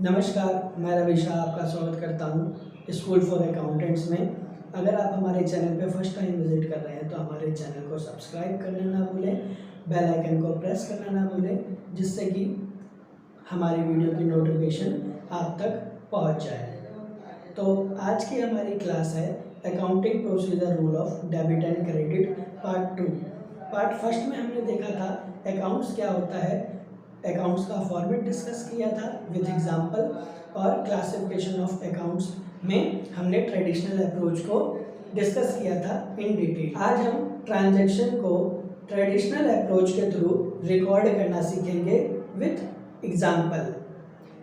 नमस्कार, मैं रवि शाह आपका स्वागत करता हूँ स्कूल फॉर अकाउंटेंट्स में। अगर आप हमारे चैनल पे फर्स्ट टाइम विजिट कर रहे हैं तो हमारे चैनल को सब्सक्राइब करना ना भूलें, बेल आइकन को प्रेस करना ना भूलें, जिससे कि हमारी वीडियो की नोटिफिकेशन आप तक पहुँच जाए। तो आज की हमारी क्लास है accounting procedure rule of debit and credit part 2। Part first में हमने देखा था अकाउंट्स क्या होता है, अकाउंट्स का फॉर्मेट डिस्कस किया था विद एग्जांपल, और क्लासिफिकेशन ऑफ अकाउंट्स में हमने ट्रेडिशनल अप्रोच को डिस्कस किया था इन डिटेल। आज हम ट्रांजैक्शन को ट्रेडिशनल अप्रोच के थ्रू रिकॉर्ड करना सीखेंगे विथ एग्जांपल।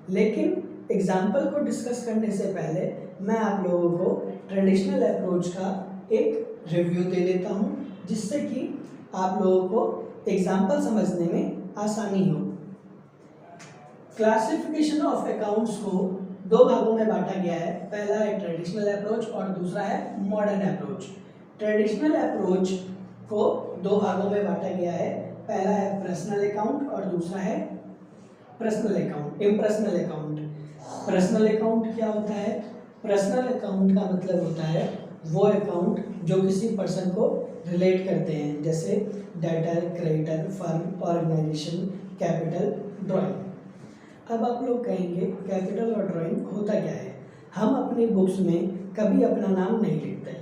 लेकिन एग्जाम्पल को डिस्कस करने से पहले मैं आप लोगों को ट्रेडिशनल अप्रोच का एक रिव्यू दे देता हूं, जिससे कि आप लोगों को एग्जाम्पल समझने में आसानी हो। क्लासिफिकेशन ऑफ अकाउंट्स को दो भागों में बांटा गया है। पहला है ट्रेडिशनल अप्रोच और दूसरा है मॉडर्न अप्रोच। ट्रेडिशनल अप्रोच को दो भागों में बांटा गया है। पहला है पर्सनल अकाउंट और दूसरा है personal account, impersonal account. Personal account क्या होता है? पर्सनल अकाउंट का मतलब होता है वो अकाउंट जो किसी पर्सन को रिलेट करते हैं, जैसे debtor, creditor, firm, organisation, capital, drawing. अब आप लोग कहेंगे कैपिटल और ड्राइंग होता क्या है? हम अपनी बुक्स में कभी अपना नाम नहीं लिखते,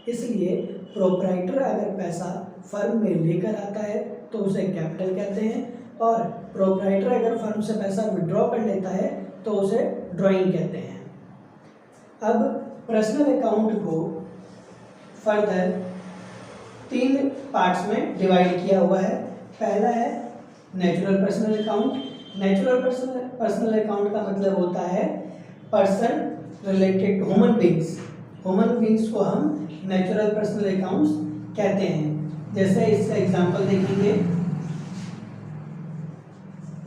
इसलिए प्रोप्राइटर अगर पैसा फर्म में लेकर आता है तो उसे कैपिटल कहते हैं, और प्रोप्राइटर अगर फर्म से पैसा विड्रॉ कर लेता है तो उसे ड्राइंग कहते हैं। अब पर्सनल अकाउंट को फर्दर तीन पार्ट्स में डिवाइड किया हुआ है। पहला है natural personal account. Natural personal account का मतलब होता है person related to human beings. Human beings को हम नेचुरल पर्सनल अकाउंट्स कहते हैं। जैसे इसका एग्जांपल देखेंगे,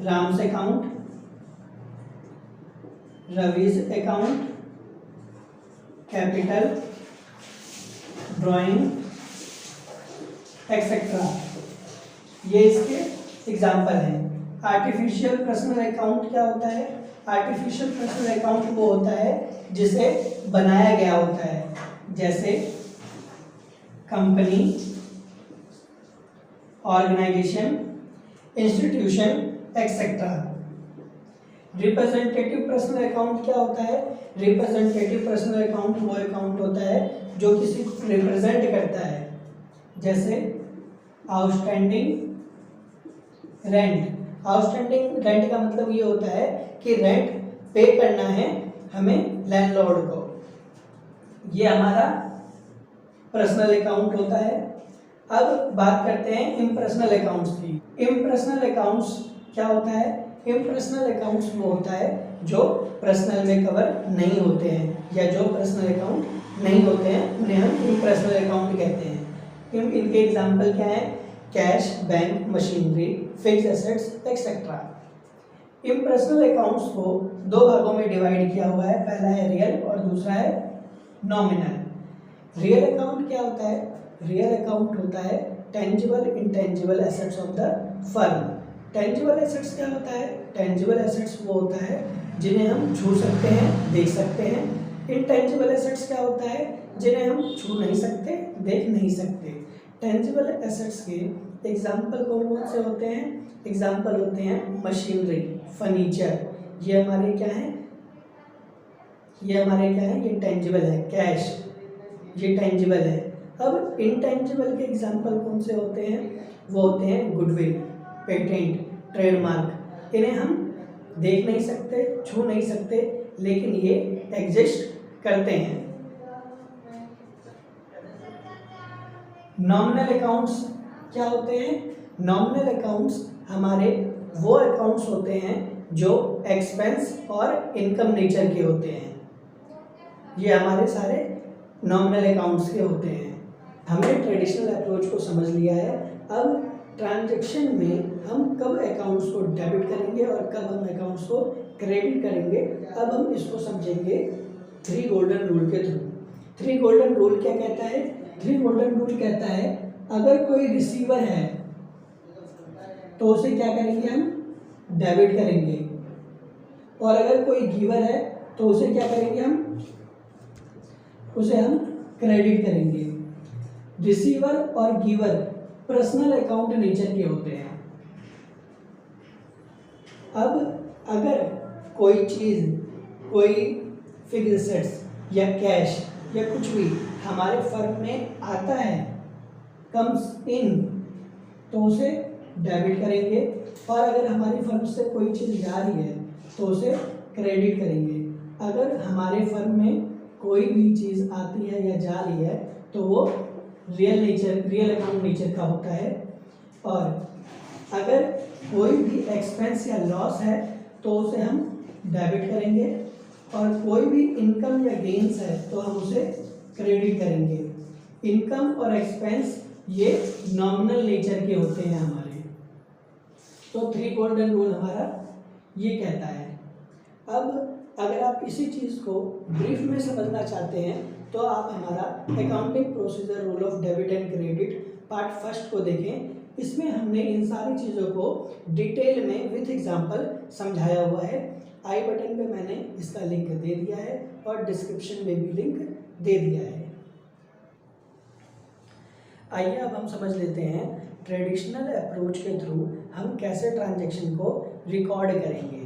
Ram's account, Ravi's account, capital, drawing, etcetera, ये इसके एग्जाम्पल हैं। आर्टिफिशियल पर्सनल अकाउंट क्या होता है? आर्टिफिशियल पर्सनल अकाउंट वो होता है जिसे बनाया गया होता है, जैसे company, organisation, institution, etcetera. Representative personal account क्या होता है? रिप्रेजेंटेटिव पर्सनल अकाउंट वो अकाउंट होता है जो किसी को रिप्रेजेंट करता है, जैसे आउटस्टैंडिंग रेंट। आउटस्टैंडिंग रेंट का मतलब ये होता है कि रेंट पे करना है हमें लैंडलॉर्ड को, ये हमारा पर्सनल अकाउंट होता है। अब बात करते हैं इम्पर्सनल अकाउंट्स की। इम्पर्सनल अकाउंट्स क्या होता है? इम्पर्सनल अकाउंट्स वो होता है जो पर्सनल में कवर नहीं होते हैं, या जो पर्सनल अकाउंट नहीं होते हैं उन्हें हम इम्पर्सनल अकाउंट कहते हैं। इनके एग्जाम्पल क्या है? Cash, bank, machinery, fixed assets, etcetera. Impersonal accounts को दो भागों में डिवाइड किया हुआ है। पहला है रियल और दूसरा है नॉमिनल। रियल अकाउंट क्या होता है? रियल अकाउंट होता है tangible intangible assets of the firm. Tangible assets क्या होता है? टेंजिबल एसेट्स वो होता है जिन्हें हम छू सकते हैं, देख सकते हैं। इनटेंजिबल एसेट्स क्या होता है? जिन्हें हम छू नहीं सकते, देख नहीं सकते। टेंजिबल एसेट्स के एग्जाम्पल कौन कौन से होते हैं? एग्जाम्पल होते हैं मशीनरी, फर्नीचर, ये हमारे क्या है? ये टेंजिबल है। कैश, ये टेंजिबल है। अब इनटेंजिबल के एग्जाम्पल कौन से होते हैं? वो होते हैं गुडविल, पेटेंट, ट्रेडमार्क। इन्हें हम देख नहीं सकते, छू नहीं सकते, लेकिन ये एग्जिस्ट करते हैं। नॉमिनल अकाउंट्स क्या होते हैं? नॉमिनल अकाउंट्स हमारे वो अकाउंट्स होते हैं जो एक्सपेंस और इनकम नेचर के होते हैं। ये हमारे सारे नॉमिनल अकाउंट्स के होते हैं। हमने ट्रेडिशनल अप्रोच को समझ लिया है। अब ट्रांजैक्शन में हम कब अकाउंट्स को डेबिट करेंगे और कब हम अकाउंट्स को क्रेडिट करेंगे, अब हम इसको समझेंगे 3 गोल्डन रूल के थ्रू। 3 गोल्डन रूल क्या कहता है? 3 गोल्डन रूल कहता है अगर कोई रिसीवर है तो उसे क्या करेंगे हम? डेबिट करेंगे। और अगर कोई गिवर है तो उसे क्या करेंगे हम, उसे हम क्रेडिट करेंगे। रिसीवर और गिवर पर्सनल अकाउंट नेचर के होते हैं। अब अगर कोई चीज़, कोई फिक्स्ड एसेट्स या कैश या कुछ भी हमारे फर्म में आता है, कम्स इन, तो उसे डेबिट करेंगे, और अगर हमारी फर्म से कोई चीज़ जा रही है तो उसे क्रेडिट करेंगे। अगर हमारे फर्म में कोई भी चीज़ आती है या जा रही है तो वो रियल अकाउंट नेचर का होता है। और अगर कोई भी एक्सपेंस या लॉस है तो उसे हम डेबिट करेंगे, और कोई भी इनकम या गेन्स है तो हम उसे क्रेडिट करेंगे। इनकम और एक्सपेंस ये नॉमिनल नेचर के होते हैं हमारे। तो 3 गोल्डन रूल हमारा ये कहता है। अब अगर आप इसी चीज़ को ब्रीफ में समझना चाहते हैं तो आप हमारा accounting procedure rule of debit and credit part first को देखें। इसमें हमने इन सारी चीज़ों को डिटेल में विथ एग्जांपल समझाया हुआ है। आई बटन पे मैंने इसका लिंक दे दिया है और डिस्क्रिप्शन में भी लिंक दे दिया है। आइए अब हम समझ लेते हैं ट्रेडिशनल अप्रोच के थ्रू हम कैसे ट्रांजैक्शन को रिकॉर्ड करेंगे।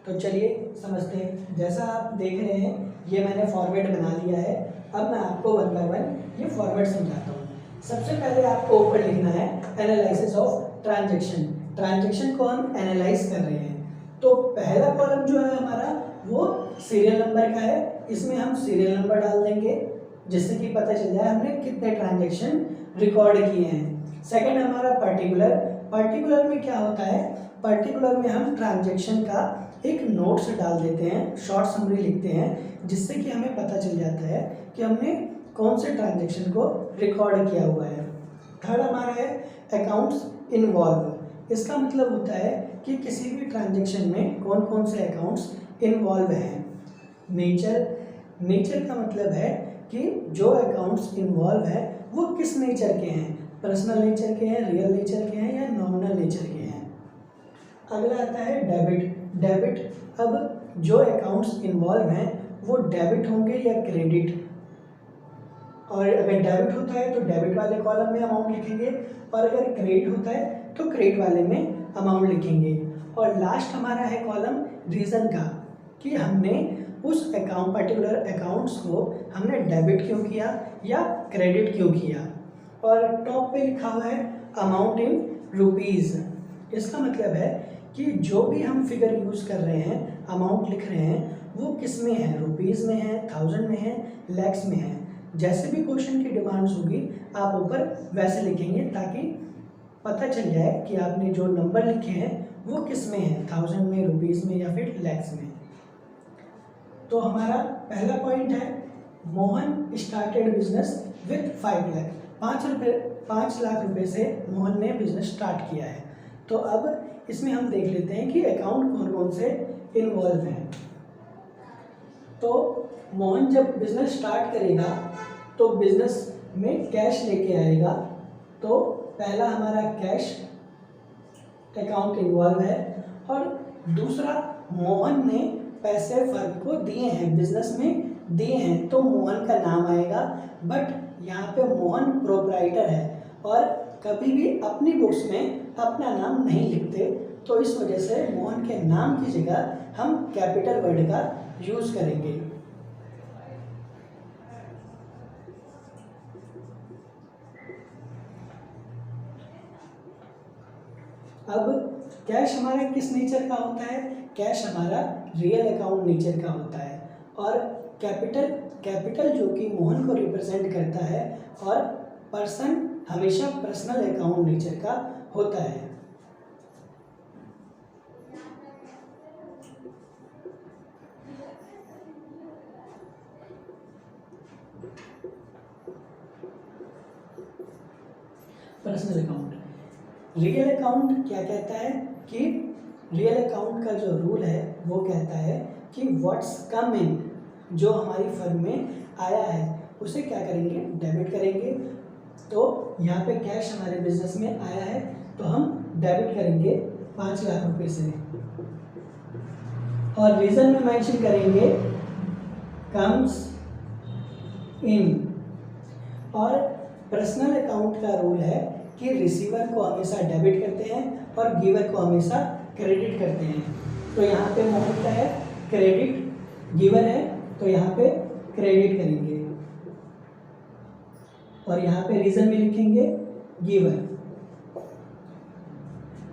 तो चलिए समझते हैं। जैसा आप देख रहे हैं ये मैंने फॉर्मेट बना लिया है। अब मैं आपको वन बाय वन ये फॉर्मेट समझाता हूँ। सबसे पहले आपको ऊपर लिखना है एनालिसिस ऑफ ट्रांजैक्शन। ट्रांजैक्शन को हम एनालाइज कर रहे हैं। तो पहला कॉलम जो है हमारा वो सीरियल नंबर का है। इसमें हम सीरियल नंबर डाल देंगे जिससे कि पता चल जाए हमने कितने ट्रांजैक्शन रिकॉर्ड किए हैं। सेकंड हमारा पर्टिकुलर। पर्टिकुलर में क्या होता है, पर्टिकुलर में हम ट्रांजैक्शन का एक नोट्स डाल देते हैं, शॉर्ट समरी लिखते हैं, जिससे कि हमें पता चल जाता है कि हमने कौन से ट्रांजैक्शन को रिकॉर्ड किया हुआ है। थर्ड हमारा है अकाउंट्स इन्वॉल्व। इसका मतलब होता है कि किसी भी ट्रांजैक्शन में कौन कौन से अकाउंट्स इन्वॉल्व हैं। नेचर का मतलब है कि जो अकाउंट्स इन्वॉल्व है वो किस नेचर के हैं, पर्सनल नेचर के हैं, रियल नेचर के हैं या नॉमिनल नेचर के हैं। अगला आता है डेबिट। अब जो अकाउंट्स इन्वॉल्व हैं वो डेबिट होंगे या क्रेडिट, और अगर डेबिट होता है तो डेबिट वाले कॉलम में अमाउंट लिखेंगे, और अगर क्रेडिट होता है तो क्रेडिट वाले में अमाउंट लिखेंगे। और लास्ट हमारा है कॉलम रीज़न का, कि हमने उस अकाउंट पर्टिकुलर अकाउंट्स को हमने डेबिट क्यों किया या क्रेडिट क्यों किया। और टॉप पे लिखा हुआ है अमाउंट इन रुपीज़। इसका मतलब है कि जो भी हम फिगर यूज़ कर रहे हैं, अमाउंट लिख रहे हैं, वो किस में है, रुपीज़ में है, थाउजेंड में है, लैक्स में है। जैसे भी क्वेश्चन की डिमांड्स होगी आप ऊपर वैसे लिखेंगे ताकि पता चल जाए कि आपने जो नंबर लिखे हैं वो किस में है, थाउजेंड में, रुपीज़ में या फिर लैक्स में। तो हमारा पहला पॉइंट है Mohan started business with 5 lakh. 5 lakh रुपए से मोहन ने बिजनेस स्टार्ट किया है। तो अब इसमें हम देख लेते हैं कि अकाउंट कौन कौन से इन्वॉल्व हैं। तो मोहन जब बिजनेस स्टार्ट करेगा तो बिजनेस में कैश लेके आएगा। तो पहला हमारा कैश अकाउंट इन्वॉल्व है, और दूसरा मोहन ने पैसे फर्म को दिए हैं, बिजनेस में दिए हैं, तो मोहन का नाम आएगा। बट यहाँ पे मोहन प्रोप्राइटर है और कभी भी अपनी बुक्स में अपना नाम नहीं लिखते, तो इस वजह से मोहन के नाम की जगह हम कैपिटल वर्ड का यूज़ करेंगे। अब कैश हमारा किस नेचर का होता है, कैश हमारा रियल अकाउंट नेचर का होता है, और कैपिटल जो कि मोहन को रिप्रेजेंट करता है, और पर्सन हमेशा पर्सनल अकाउंट नेचर का होता है। Personal account. रियल अकाउंट क्या कहता है कि रियल अकाउंट का जो रूल है वो कहता है कि व्हाट्स कम इन, जो हमारी फर्म में आया है उसे क्या करेंगे, डेबिट करेंगे। तो यहाँ पे कैश हमारे बिजनेस में आया है तो हम डेबिट करेंगे 5 लाख रुपए से। और रीजन में मेंशन करेंगे कम्स इन। और पर्सनल अकाउंट का रूल है कि रिसीवर को हमेशा डेबिट करते हैं और गिवर को हमेशा क्रेडिट करते हैं। तो यहाँ पे मोहन का है क्रेडिट, गिवर है तो यहाँ पे क्रेडिट करेंगे और यहाँ पे रीजन में लिखेंगे गिवर।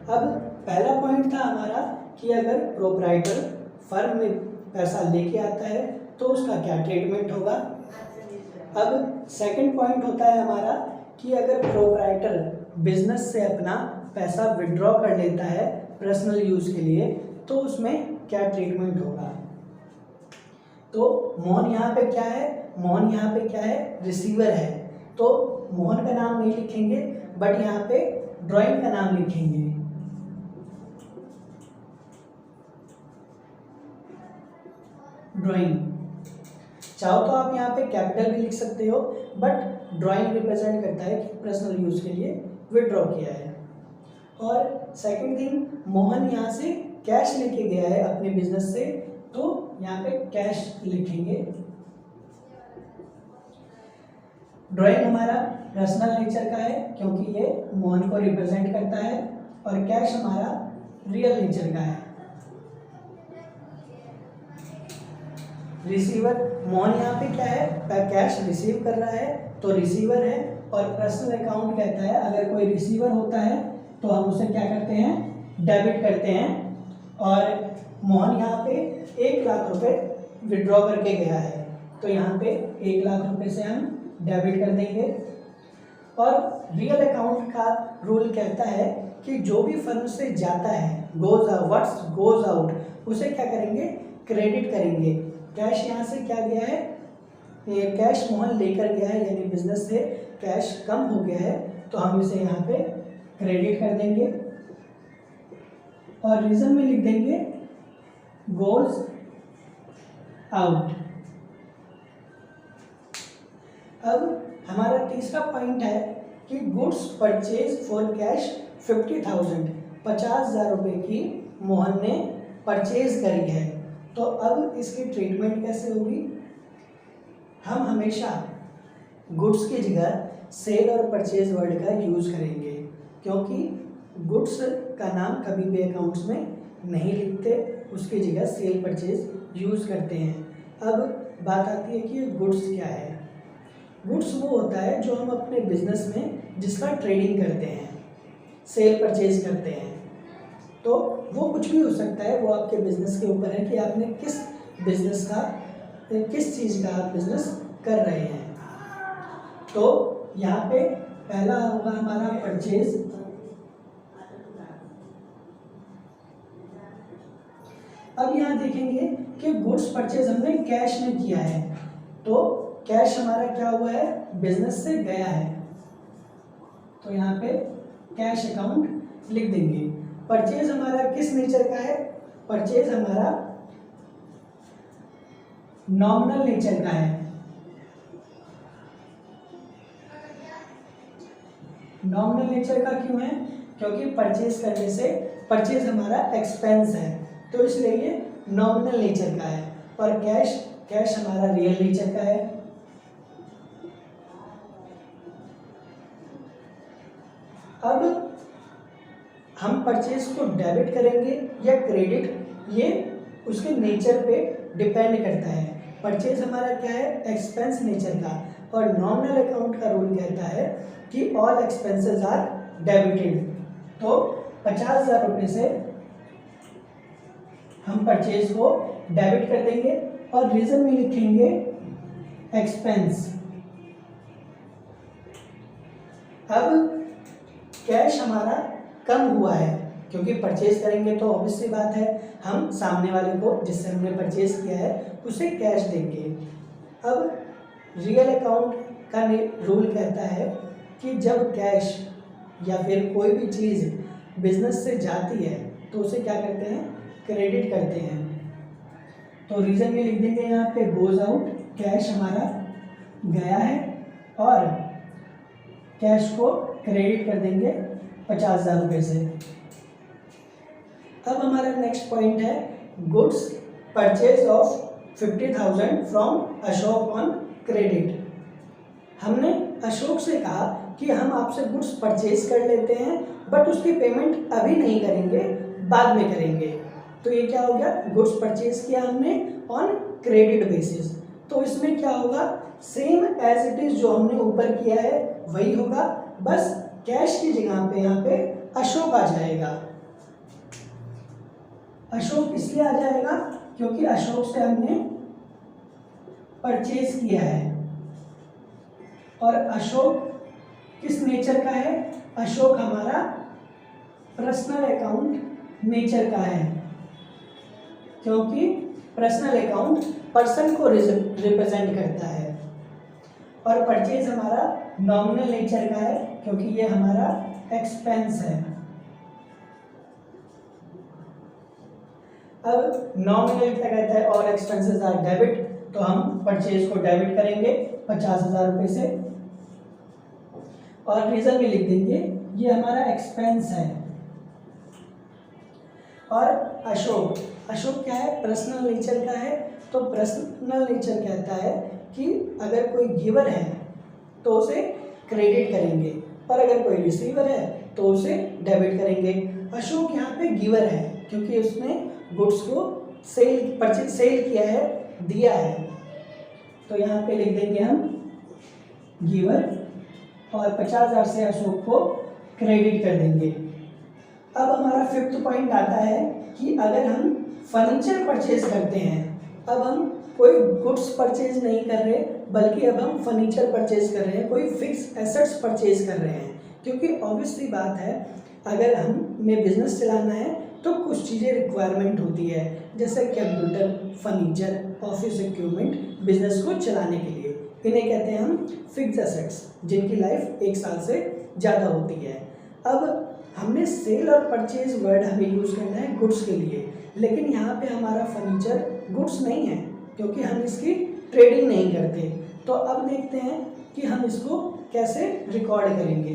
अब पहला पॉइंट था हमारा कि अगर प्रोप्राइटर फर्म में पैसा लेके आता है तो उसका क्या ट्रीटमेंट होगा। अब सेकंड पॉइंट होता है हमारा कि अगर प्रोप्राइटर बिजनेस से अपना पैसा विड्रॉ कर लेता है पर्सनल यूज के लिए तो उसमें क्या ट्रीटमेंट होगा। तो मोहन यहाँ पे क्या है, मोहन यहाँ पे क्या है, रिसीवर है, तो मोहन का नाम नहीं लिखेंगे बट यहाँ पे ड्राइंग का नाम लिखेंगे। ड्राइंग, चाहो तो आप यहाँ पे कैपिटल भी लिख सकते हो बट ड्राइंग रिप्रेजेंट करता है कि पर्सनल यूज के लिए विड्रॉ किया है। और सेकंड थिंग, मोहन यहाँ से कैश लेके गया है अपने बिजनेस से तो यहाँ पे कैश लिखेंगे। ड्राइंग हमारा पर्सनल नेचर का है क्योंकि ये मोहन को रिप्रेजेंट करता है और कैश हमारा रियल नेचर का है। रिसीवर, मोहन यहाँ पे क्या है, कैश रिसीव कर रहा है तो रिसीवर है। और पर्सनल अकाउंट कहता है अगर कोई रिसीवर होता है तो हम उसे क्या करते हैं, डेबिट करते हैं। और मोहन यहाँ पे 1 लाख रुपए विड्रॉ करके गया है तो यहाँ पे 1 लाख रुपए से हम डेबिट कर देंगे। और रियल अकाउंट का रूल कहता है कि जो भी फर्म से जाता है, गोज आउट, उसे क्या करेंगे, क्रेडिट करेंगे। कैश यहाँ से क्या गया है, ये कैश मोहन लेकर गया है यानी बिजनेस से कैश कम हो गया है तो हम इसे यहाँ पे क्रेडिट कर देंगे और रीजन में लिख देंगे गोज आउट। अब हमारा तीसरा पॉइंट है कि गुड्स परचेज फॉर कैश 50,000, 50,000 रुपये की मोहन ने परचेज करी है। तो अब इसकी ट्रीटमेंट कैसे होगी, हम हमेशा गुड्स की जगह सेल और परचेज वर्ड का यूज़ करेंगे क्योंकि गुड्स का नाम कभी भी अकाउंट्स में नहीं लिखते, उसकी जगह सेल परचेज यूज़ करते हैं। अब बात आती है कि गुड्स क्या है। गुड्स वो होता है जो हम अपने बिजनेस में जिसका ट्रेडिंग करते हैं, सेल परचेज करते हैं। तो वो कुछ भी हो सकता है, वो आपके बिजनेस के ऊपर है कि आपने किस बिजनेस का, किस चीज़ का आप बिजनेस कर रहे हैं। तो यहाँ पे पहला होगा हमारा परचेज। अब यहाँ देखेंगे कि गुड्स परचेज हमने कैश में किया है तो कैश हमारा क्या हुआ है, बिजनेस से गया है तो यहाँ पे कैश अकाउंट लिख देंगे। परचेज हमारा किस नेचर का है, परचेज हमारा नॉमिनल नेचर का है। नॉमिनल नेचर का क्यों है, क्योंकि परचेज करने से परचेज हमारा एक्सपेंस है तो इसलिए ये नॉमिनल नेचर का है। और कैश हमारा रियल नेचर का है। अब हम परचेज को डेबिट करेंगे या क्रेडिट, ये उसके नेचर पे डिपेंड करता है। परचेज हमारा क्या है, एक्सपेंस नेचर का, और नॉमिनल अकाउंट का रूल कहता है कि ऑल एक्सपेंसेस आर डेबिटेड। तो 50,000 रुपये से हम परचेज को डेबिट कर देंगे और रीजन में लिखेंगे एक्सपेंस। अब कैश हमारा कम हुआ है क्योंकि परचेज करेंगे तो ऑब्वियसली बात है हम सामने वाले को जिससे हमने परचेज किया है उसे कैश देंगे। अब रियल अकाउंट का रूल कहता है कि जब कैश या फिर कोई भी चीज़ बिजनेस से जाती है तो उसे क्या करते हैं, क्रेडिट करते हैं। तो रीजन में लिख देंगे यहाँ पे गोज आउट, कैश हमारा गया है और कैश को क्रेडिट कर देंगे 50,000 रुपये से। अब हमारा नेक्स्ट पॉइंट है goods purchase of 50,000 from Ashok on credit. हमने अशोक से कहा कि हम आपसे गुड्स परचेज कर लेते हैं बट उसकी पेमेंट अभी नहीं करेंगे, बाद में करेंगे। तो ये क्या हो गया, गुड्स परचेज किया हमने ऑन क्रेडिट बेसिस। तो इसमें क्या होगा, सेम एज इट इज जो हमने ऊपर किया है वही होगा, बस कैश की जगह पे यहाँ पे अशोक आ जाएगा। अशोक इसलिए आ जाएगा क्योंकि अशोक से हमने परचेज किया है और अशोक किस नेचर का है, अशोक हमारा पर्सनल अकाउंट नेचर का है, क्योंकि पर्सनल अकाउंट पर्सन को रिप्रेजेंट करता है। और परचेज हमारा नॉमिनल नेचर का है क्योंकि ये हमारा एक्सपेंस है। अब नॉमिनल क्या कहता है, और एक्सपेंसेस आर डेबिट, तो हम परचेज को डेबिट करेंगे 50,000 रुपये से और रीजन भी लिख देंगे ये हमारा एक्सपेंस है। और अशोक, अशोक क्या है, पर्सनल नेचर का है। तो पर्सनल नेचर कहता है कि अगर कोई गिवर है तो उसे क्रेडिट करेंगे और अगर कोई रिसीवर है तो उसे डेबिट करेंगे। अशोक यहाँ पे गिवर है क्योंकि उसने गुड्स को सेल किया है, दिया है, तो यहाँ पे लिख देंगे हम गिवर और 50,000 से अशोक को क्रेडिट कर देंगे। अब हमारा फिफ्थ पॉइंट आता है कि अगर हम फर्नीचर परचेज करते हैं, अब हम कोई गुड्स परचेज नहीं कर रहे बल्कि अब हम फर्नीचर परचेज कर रहे हैं, कोई फिक्स एसेट्स परचेज कर रहे हैं, क्योंकि ऑब्वियसली बात है अगर हमें बिजनेस चलाना है तो कुछ चीज़ें रिक्वायरमेंट होती है, जैसे computer, furniture, office equipment business को चलाने के लिए। इन्हें कहते हैं हम फिक्स एसेट्स, जिनकी लाइफ 1 साल से ज़्यादा होती है। अब हमने सेल और परचेज वर्ड हमें यूज़ करना है गुड्स के लिए, लेकिन यहाँ पे हमारा फर्नीचर गुड्स नहीं है क्योंकि हम इसकी ट्रेडिंग नहीं करते। तो अब देखते हैं कि हम इसको कैसे रिकॉर्ड करेंगे।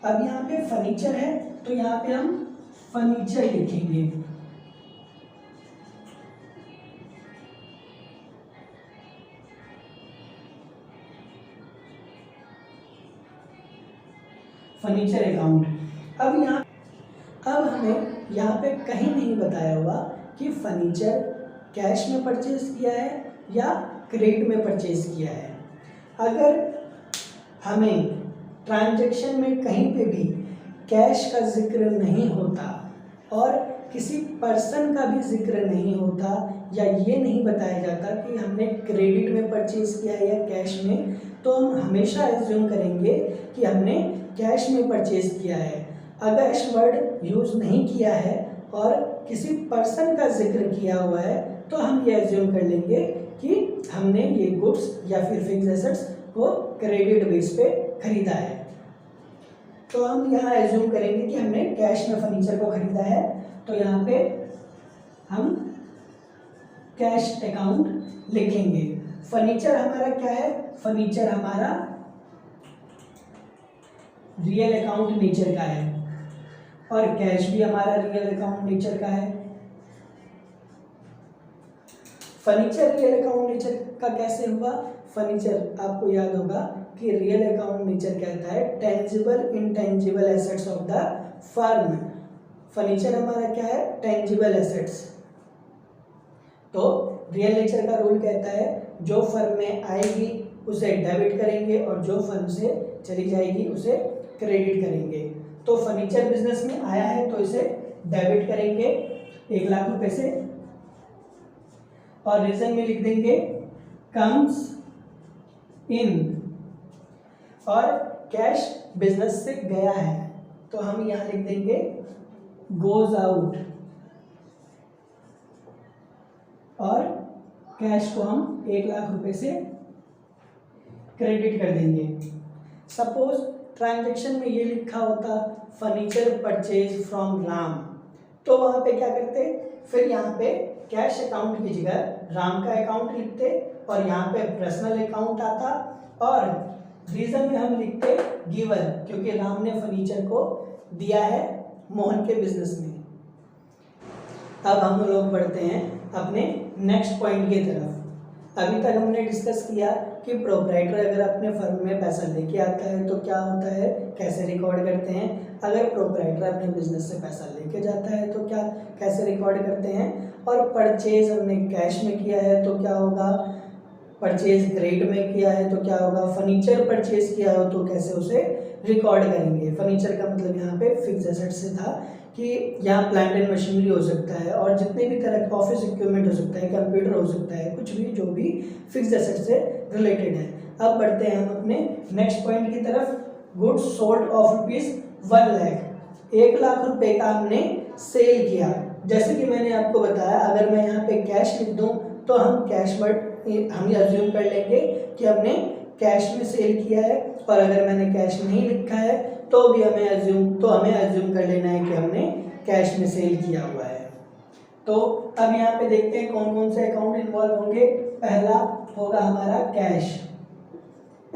अब यहाँ पे फर्नीचर है तो यहाँ पे हम फर्नीचर लिखेंगे। Furniture account. अब हमें यहाँ पे कहीं नहीं बताया हुआ कि फर्नीचर कैश में परचेज किया है या क्रेडिट में परचेज किया है। अगर हमें ट्रांजैक्शन में कहीं पे भी कैश का जिक्र नहीं होता और किसी पर्सन का भी जिक्र नहीं होता या ये नहीं बताया जाता कि हमने क्रेडिट में परचेज किया है या कैश में, तो हम हमेशा एज्यूम करेंगे कि हमने कैश में परचेज किया है। अगर इस वर्ड यूज़ नहीं किया है और किसी पर्सन का जिक्र किया हुआ है तो हम ये एज्यूम कर लेंगे कि हमने ये गुड्स या फिर फिक्स एसेट्स को क्रेडिट बेस पे खरीदा है। तो हम यहाँ एज्यूम करेंगे कि हमने कैश में फर्नीचर को खरीदा है, तो यहाँ पे हम कैश अकाउंट लिखेंगे। फर्नीचर हमारा क्या है, फर्नीचर हमारा रियल अकाउंट नेचर का है और कैश भी हमारा रियल अकाउंट नेचर का है। फर्नीचर रियल अकाउंट नेचर का कैसे हुआ, फर्नीचर आपको याद होगा कि रियल अकाउंट नेचर कहता है tangible intangible assets of the firm. Furniture हमारा क्या है, टेंजिबल एसेट्स। तो रियल नेचर का रूल कहता है जो फर्म में आएगी उसे डेबिट करेंगे और जो फर्म से चली जाएगी उसे क्रेडिट करेंगे। तो फर्नीचर बिजनेस में आया है तो इसे डेबिट करेंगे 1 लाख रुपए से और रीजन में लिख देंगे कम्स इन। और कैश बिजनेस से गया है तो हम यहां लिख देंगे गोज आउट और कैश को हम 1 लाख रुपए से क्रेडिट कर देंगे। सपोज ट्रांजैक्शन में ये लिखा होता फर्नीचर परचेज फ्रॉम राम, तो वहां पे क्या करते, फिर यहाँ पे कैश अकाउंट की जगह राम का अकाउंट लिखते और यहाँ पे पर्सनल अकाउंट आता और रीजन में हम लिखते गिवर, क्योंकि राम ने फर्नीचर को दिया है मोहन के बिजनेस में। अब हम लोग बढ़ते हैं अपने नेक्स्ट पॉइंट की तरफ। अभी तक हमने डिस्कस किया कि प्रोप्राइटर अगर अपने फर्म में पैसा लेके आता है तो क्या होता है, कैसे रिकॉर्ड करते हैं। अगर प्रोप्राइटर अपने बिजनेस से पैसा लेके जाता है तो क्या कैसे रिकॉर्ड करते हैं। और परचेज हमने कैश में किया है तो क्या होगा, परचेज क्रेडिट में किया है तो क्या होगा, फर्नीचर परचेज किया हो तो कैसे उसे रिकॉर्ड करेंगे। फर्नीचर का मतलब यहाँ पे फिक्स एसेट से था कि यहाँ प्लांट एंड मशीनरी हो सकता है और जितने भी तरह का ऑफिस इक्विपमेंट हो सकता है, कंप्यूटर हो सकता है, कुछ भी जो भी फिक्स एसेट से रिलेटेड है। अब बढ़ते हैं हम अपने नेक्स्ट पॉइंट की तरफ। Goods sold off ₹1 lakh, 1 lakh रुपए का हमने सेल किया। जैसे कि मैंने आपको बताया, अगर मैं यहाँ पे कैश लिख दूँ तो हम कैश वर्ड हम ये अज्यूम कर लेंगे कि हमने कैश में सेल किया है, और अगर मैंने कैश नहीं लिखा है तो भी हमें अज्यूम कर लेना है कि हमने कैश में सेल किया हुआ है। तो अब यहाँ पे देखते हैं कौन कौन से अकाउंट इन्वॉल्व होंगे। पहला होगा हमारा कैश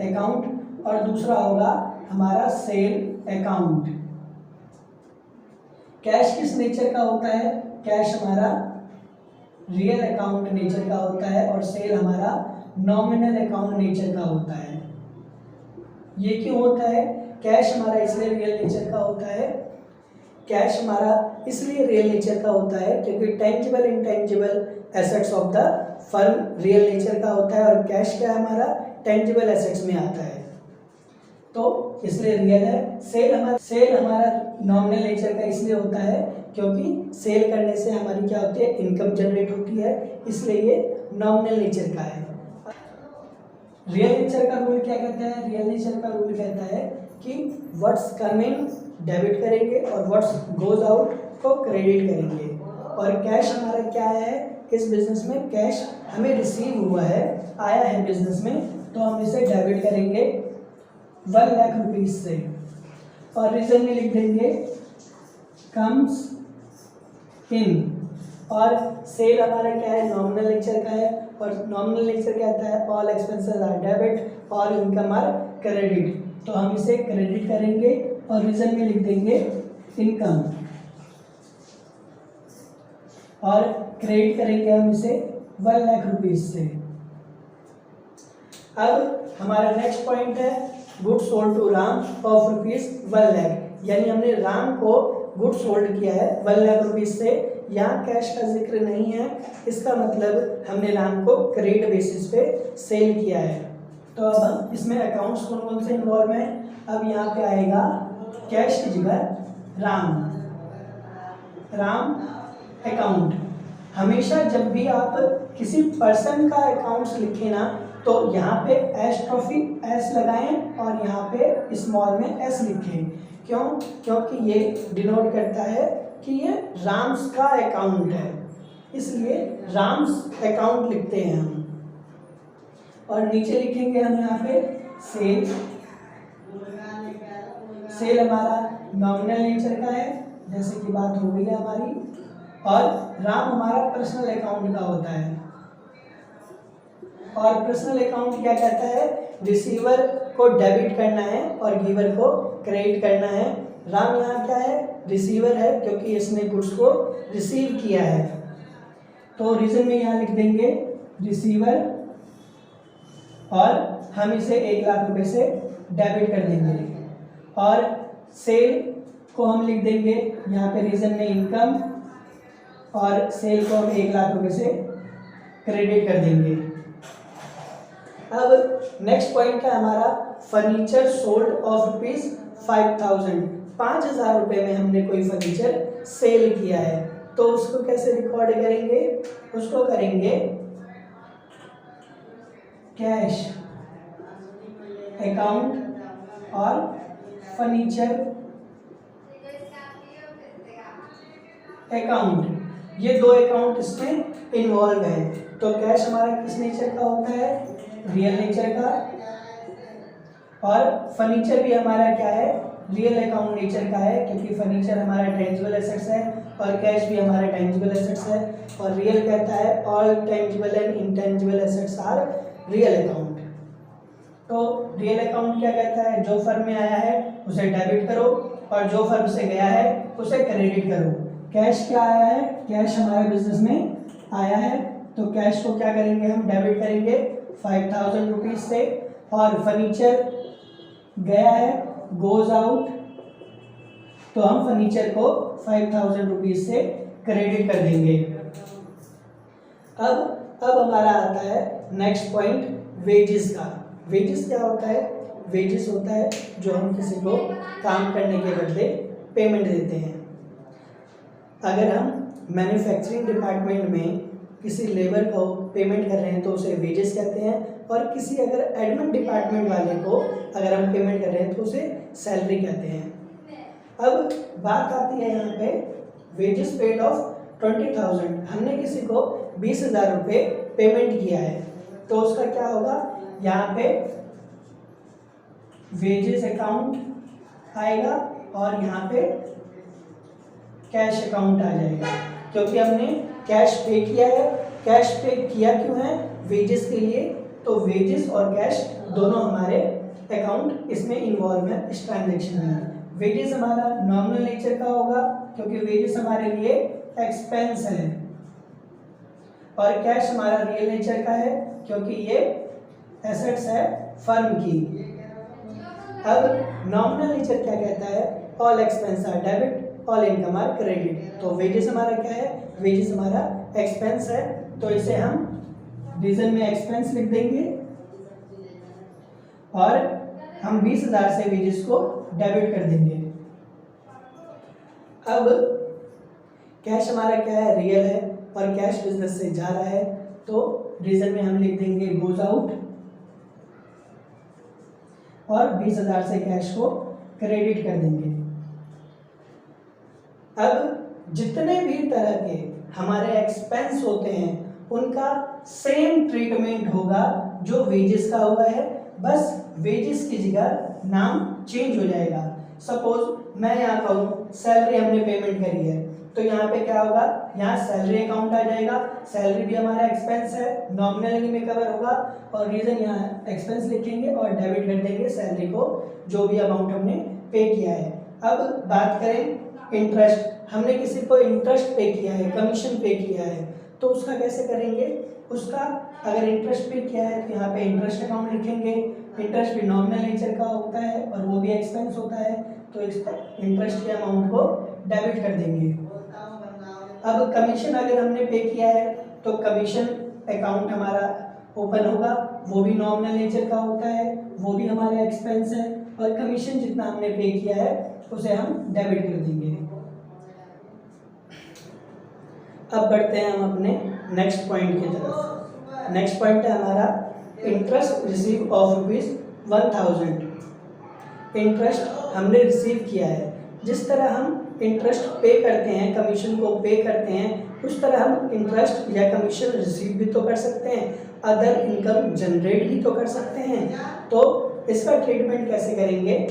अकाउंट और दूसरा होगा हमारा सेल अकाउंट। कैश किस नेचर का होता है, कैश हमारा रियल अकाउंट नेचर का होता है और सेल हमारा नॉमिनल अकाउंट नेचर का होता है। ये क्यों होता है, कैश हमारा इसलिए रियल नेचर का होता है, कैश हमारा इसलिए रियल नेचर का होता है क्योंकि tangible intangible assets of the firm real nature का होता है और कैश क्या हमारा टेंजिबल एसेट्स में आता है, तो इसलिए रियल है। सेल हमारा नॉमिनल नेचर का इसलिए होता है क्योंकि सेल करने से हमारी क्या होती है, इनकम जनरेट होती है, इसलिए ये नॉमिनल नेचर का है। रियल नेचर का रूल क्या कहता है, रियल नेचर का रूल कहता है कि व्हाट्स कम इन डेबिट करेंगे और व्हाट्स गोज आउट को क्रेडिट करेंगे। और कैश हमारा क्या है, इस बिजनेस में कैश हमें रिसीव हुआ है, आया है बिजनेस में, तो हम इसे डेबिट करेंगे 1 लाख रुपीज से और रीजन में लिख देंगे कम्स इन। और सेल हमारा क्या है, नॉमिनल नेचर का है और नॉमिनल नेचर क्या आता है, ऑल एक्सपेंसेस आर डेबिट और इनकम आर क्रेडिट, तो हम इसे क्रेडिट करेंगे और रीजन में लिख देंगे इनकम और क्रेडिट करेंगे हम इसे 1 लाख रुपीज से। अब हमारा नेक्स्ट पॉइंट है good sold to Ram of ₹1 lakh, यानी हमने राम को गुड सोल्ड किया है 1 लाख रुपीज से। यहाँ कैश का जिक्र नहीं है, इसका मतलब हमने राम को क्रेडिट बेसिस पे सेल किया है। तो अब हम इसमें अकाउंट्स कौन कौन से इन्वॉल्व हैं, अब यहाँ पे आएगा कैश की जगह राम अकाउंट। हमेशा जब भी आप किसी पर्सन का अकाउंट्स लिखें ना तो यहाँ पे एस्ट्रोफी एस लगाएं और यहाँ पे स्मॉल में एस लिखें। क्यों, क्योंकि ये डिनोट करता है कि ये राम्स का अकाउंट है, इसलिए राम्स अकाउंट लिखते हैं हम। और नीचे लिखेंगे हम यहाँ पे सेल हमारा नॉमिनल नेचर का है, जैसे कि बात हो गई है हमारी, और राम हमारा पर्सनल अकाउंट का होता है। और पर्सनल अकाउंट क्या कहता है, रिसीवर को डेबिट करना है और गिवर को क्रेडिट करना है। राम यहाँ क्या है, रिसीवर है क्योंकि इसने गुड्स को रिसीव किया है, तो रीजन में यहाँ लिख देंगे रिसीवर और हम इसे 1 लाख रुपए से डेबिट कर देंगे। और सेल को हम लिख देंगे यहाँ पे रीजन में इनकम और सेल को हम 1 लाख रुपए से क्रेडिट कर देंगे। अब नेक्स्ट पॉइंट है हमारा फर्नीचर सोल्ड ऑफ ₹5,000। 5,000 रुपये में हमने कोई फर्नीचर सेल किया है, तो उसको कैसे रिकॉर्ड करेंगे, उसको करेंगे कैश अकाउंट और फर्नीचर अकाउंट, ये 2 अकाउंट इसमें इन्वॉल्व है। तो कैश हमारा किस नेचर का होता है, रियल नेचर का, और फर्नीचर भी हमारा क्या है, रियल अकाउंट नेचर का है, क्योंकि फर्नीचर हमारा टेंजिबल एसेट्स है और कैश भी हमारा टेंजिबल एसेट्स है। और रियल कहता है all tangible and intangible assets are real account. तो रियल अकाउंट क्या कहता है, जो फर्म में आया है उसे डेबिट करो और जो फर्म से गया है उसे क्रेडिट करो। कैश क्या आया है, कैश हमारे बिजनेस में आया है, तो कैश को क्या करेंगे हम, डेबिट करेंगे 5000 रुपीज से। और फर्नीचर गया है, गोज आउट, तो हम फर्नीचर को 5000 रुपीज से क्रेडिट कर देंगे। अब हमारा आता है नेक्स्ट पॉइंट, वेजेस का। वेजेस क्या होता है, वेजेस होता है जो हम किसी को काम करने के बदले पेमेंट देते हैं। अगर हम मैन्युफैक्चरिंग डिपार्टमेंट में किसी लेबर को पेमेंट कर रहे हैं तो उसे वेजेस कहते हैं, और किसी अगर एडमिन डिपार्टमेंट वाले को अगर हम पेमेंट कर रहे हैं तो उसे सैलरी कहते हैं। अब बात आती है यहाँ पे वेजेस पेड ऑफ 20,000, हमने किसी को 20,000 रुपये पेमेंट किया है, तो उसका क्या होगा, यहाँ पे वेजेस अकाउंट आएगा और यहाँ पे कैश अकाउंट आ जाएगा, क्योंकि हमने कैश पे किया है। कैश पे किया क्यों है, वेजेस के लिए, तो वेजेस और कैश दोनों हमारे अकाउंट इसमें इन्वॉल्व है इस ट्रांजेक्शन में। वेजेस हमारा नॉमिनल नेचर का होगा क्योंकि वेजेस हमारे लिए एक्सपेंस है, और कैश हमारा रियल नेचर का है क्योंकि ये एसेट्स है फर्म की। अब नॉमिनल नेचर क्या कहता है, all expense are debit, all income are credit. तो वेजेस हमारा क्या है, वेजेस हमारा एक्सपेंस है, तो इसे हम रीजन में एक्सपेंस लिख देंगे और हम 20,000 से वेजेस को डेबिट कर देंगे। अब कैश हमारा क्या है, रियल है, और कैश बिजनेस से जा रहा है, तो रीजन में हम लिख देंगे गोज आउट, और 20,000 से कैश को क्रेडिट कर देंगे। अब जितने भी तरह के हमारे एक्सपेंस होते हैं उनका सेम ट्रीटमेंट होगा जो वेजेस का हुआ है, बस वेजेस की जगह नाम चेंज हो जाएगा। सपोज मैं यहाँ कहूँ सैलरी हमने पेमेंट करी है, तो यहाँ पे क्या होगा, यहाँ सैलरी अकाउंट आ जाएगा। सैलरी भी हमारा एक्सपेंस है, नॉमिनली में कवर होगा, और रीजन यहाँ एक्सपेंस लिखेंगे और डेबिट कर देंगे सैलरी को जो भी अमाउंट हमने पे किया है। अब बात करें इंटरेस्ट, हमने किसी को इंटरेस्ट पे किया है, कमीशन पे किया है, तो उसका कैसे करेंगे, उसका अगर इंटरेस्ट पे किया है तो यहाँ पे इंटरेस्ट अकाउंट लिखेंगे। इंटरेस्ट भी नॉमिनल नेचर का होता है और वो भी एक्सपेंस होता है, तो इंटरेस्ट के अमाउंट को डेबिट कर देंगे। अब कमीशन अगर हमने पे किया है तो कमीशन अकाउंट हमारा ओपन होगा, वो भी नॉमिनल नेचर का होता है, वो भी हमारा एक्सपेंस है, और कमीशन जितना हमने पे किया है उसे हम डेबिट कर देंगे। अब बढ़ते हैं हम अपने नेक्स्ट पॉइंट की तरफ। नेक्स्ट पॉइंट है हमारा इंटरेस्ट रिसीव ऑफ ₹1,000। इंटरेस्ट हमने रिसीव किया है, जिस तरह हम इंटरेस्ट पे करते हैं, कमीशन को पे करते हैं, उस तरह हम इंटरेस्ट या कमीशन रिसीव भी तो कर सकते हैं, अदर इनकम जनरेट भी तो कर सकते हैं। तो इसका ट्रीटमेंट कैसे करेंगे,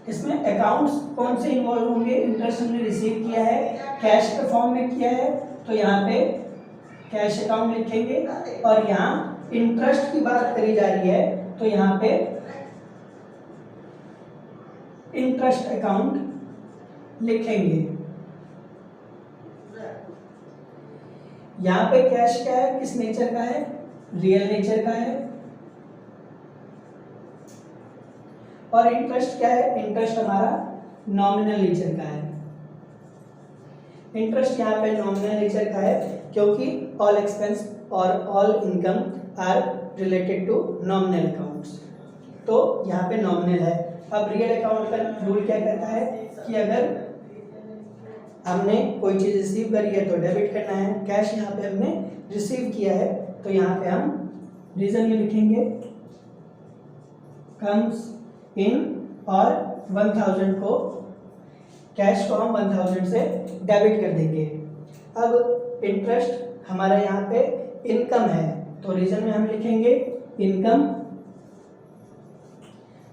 इसमें अकाउंट्स कौन से इन्वॉल्व होंगे, इंटरेस्ट हमने रिसीव किया है, कैश के फॉर्म में किया है, तो यहाँ पे कैश अकाउंट लिखेंगे, और यहाँ इंटरेस्ट की बात करी जा रही है तो यहाँ पे इंटरेस्ट अकाउंट लिखेंगे। यहाँ पे कैश क्या है, किस नेचर का है, रियल नेचर का है, और इंटरेस्ट क्या है, इंटरेस्ट हमारा नॉमिनल नेचर का है। इंटरेस्ट यहाँ पे नॉमिनल नेचर का है क्योंकि ऑल एक्सपेंस और all income are related to nominal accounts, तो यहाँ पे नॉमिनल है। अब रियल अकाउंट का रूल क्या कहता है कि अगर हमने कोई चीज़ रिसीव करी है तो डेबिट करना है, कैश यहाँ पे हमने रिसीव किया है तो यहाँ पे हम रीजन में लिखेंगे कम्स इन, और 1,000 को कैश को हम 1,000 से डेबिट कर देंगे। अब इंटरेस्ट हमारा यहाँ पे इनकम है तो रीजन में हम लिखेंगे इनकम,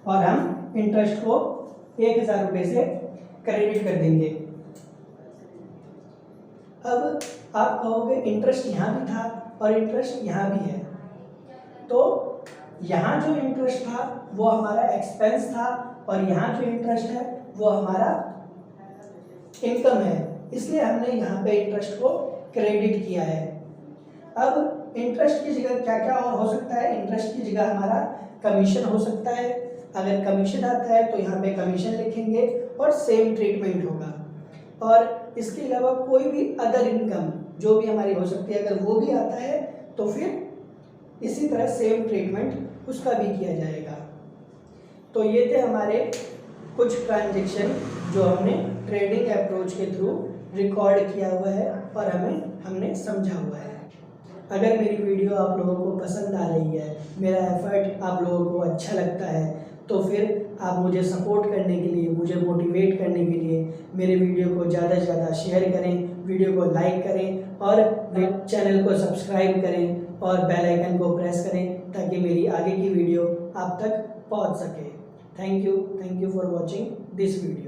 और हम इंटरेस्ट को 1,000 रुपये से क्रेडिट कर देंगे। अब आप कहोगे इंटरेस्ट यहाँ भी था और इंटरेस्ट यहाँ भी है, तो यहाँ जो इंटरेस्ट था वो हमारा एक्सपेंस था, और यहाँ जो इंटरेस्ट है वो हमारा इनकम है। इसलिए हमने यहाँ पे इंटरेस्ट को क्रेडिट किया है। अब इंटरेस्ट की जगह क्या क्या और हो सकता है? इंटरेस्ट की जगह हमारा कमीशन हो सकता है। अगर कमीशन आता है तो यहाँ पे कमीशन लिखेंगे और सेम ट्रीटमेंट होगा। और इसके अलावा कोई भी अदर इनकम जो भी हमारी हो सकती है, अगर वो भी आता है तो फिर इसी तरह सेम ट्रीटमेंट उसका भी किया जाएगा। तो ये थे हमारे कुछ ट्रांजैक्शन जो हमने ट्रेडिंग अप्रोच के थ्रू रिकॉर्ड किया हुआ है और हमने समझा हुआ है। अगर मेरी वीडियो आप लोगों को पसंद आ रही है, मेरा एफर्ट आप लोगों को अच्छा लगता है, तो फिर आप मुझे सपोर्ट करने के लिए, मुझे मोटिवेट करने के लिए मेरे वीडियो को ज़्यादा से ज़्यादा शेयर करें, वीडियो को लाइक करें और चैनल को सब्सक्राइब करें और बेल आइकन को प्रेस करें ताकि मेरी आगे की वीडियो आप तक पहुंच सके। Thank you for watching this video.